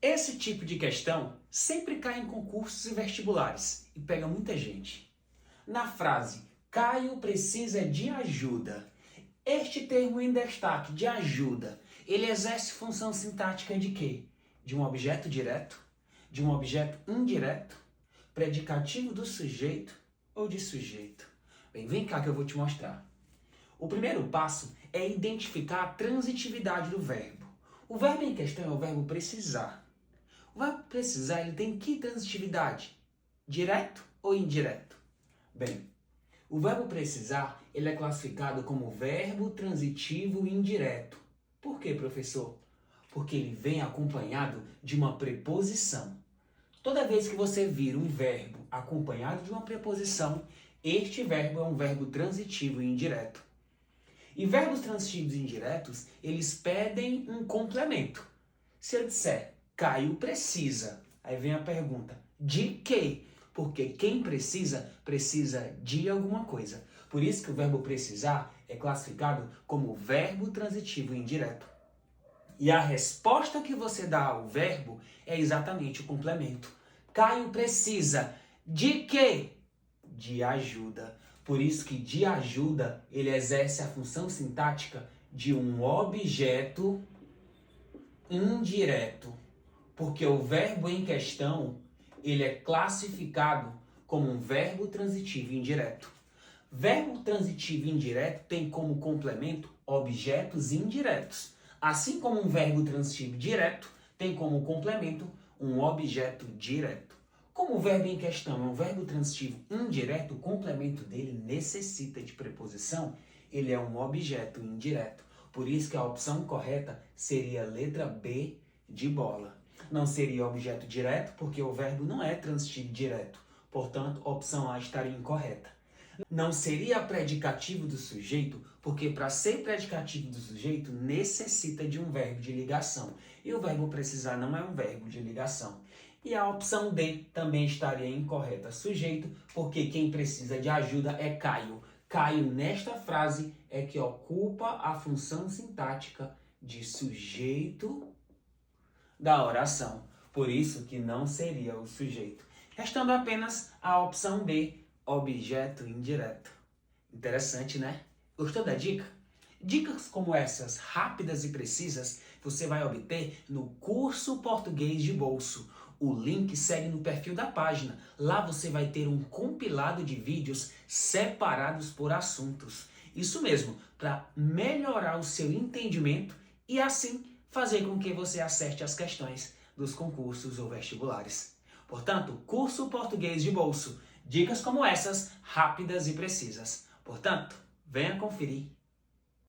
Esse tipo de questão sempre cai em concursos e vestibulares e pega muita gente. Na frase, Caio precisa de ajuda. Este termo em destaque, de ajuda, ele exerce função sintática de quê? De um objeto direto? De um objeto indireto? Predicativo do sujeito ou de sujeito? Bem, vem cá que eu vou te mostrar. O primeiro passo é identificar a transitividade do verbo. O verbo em questão é o verbo precisar. O verbo precisar, ele tem que transitividade? Direto ou indireto? Bem, o verbo precisar, ele é classificado como verbo transitivo indireto. Por quê, professor? Porque ele vem acompanhado de uma preposição. Toda vez que você vir um verbo acompanhado de uma preposição, este verbo é um verbo transitivo e indireto. E verbos transitivos e indiretos, eles pedem um complemento. Se eu disser, Caio precisa, aí vem a pergunta, de quê? Porque quem precisa, precisa de alguma coisa. Por isso que o verbo precisar é classificado como verbo transitivo indireto. E a resposta que você dá ao verbo é exatamente o complemento. Caio precisa de quê? De ajuda. Por isso que de ajuda ele exerce a função sintática de um objeto indireto. Porque o verbo em questão, ele é classificado como um verbo transitivo indireto. Verbo transitivo indireto tem como complemento objetos indiretos. Assim como um verbo transitivo direto tem como complemento um objeto direto. Como o verbo em questão é um verbo transitivo indireto, o complemento dele necessita de preposição, ele é um objeto indireto. Por isso que a opção correta seria a letra B de bola. Não seria objeto direto, porque o verbo não é transitivo direto. Portanto, a opção A estaria incorreta. Não seria predicativo do sujeito, porque para ser predicativo do sujeito necessita de um verbo de ligação. E o verbo precisar não é um verbo de ligação. E a opção D também estaria incorreta. Sujeito, porque quem precisa de ajuda é Caio. Caio, nesta frase, é que ocupa a função sintática de sujeito da oração. Por isso que não seria o sujeito. Restando apenas a opção B, objeto indireto. Interessante, né? Gostou da dica? Dicas como essas, rápidas e precisas, você vai obter no curso Português de Bolso. O link segue no perfil da página. Lá você vai ter um compilado de vídeos separados por assuntos. Isso mesmo, para melhorar o seu entendimento e assim fazer com que você acerte as questões dos concursos ou vestibulares. Portanto, curso Português de Bolso. Dicas como essas, rápidas e precisas. Portanto, venha conferir.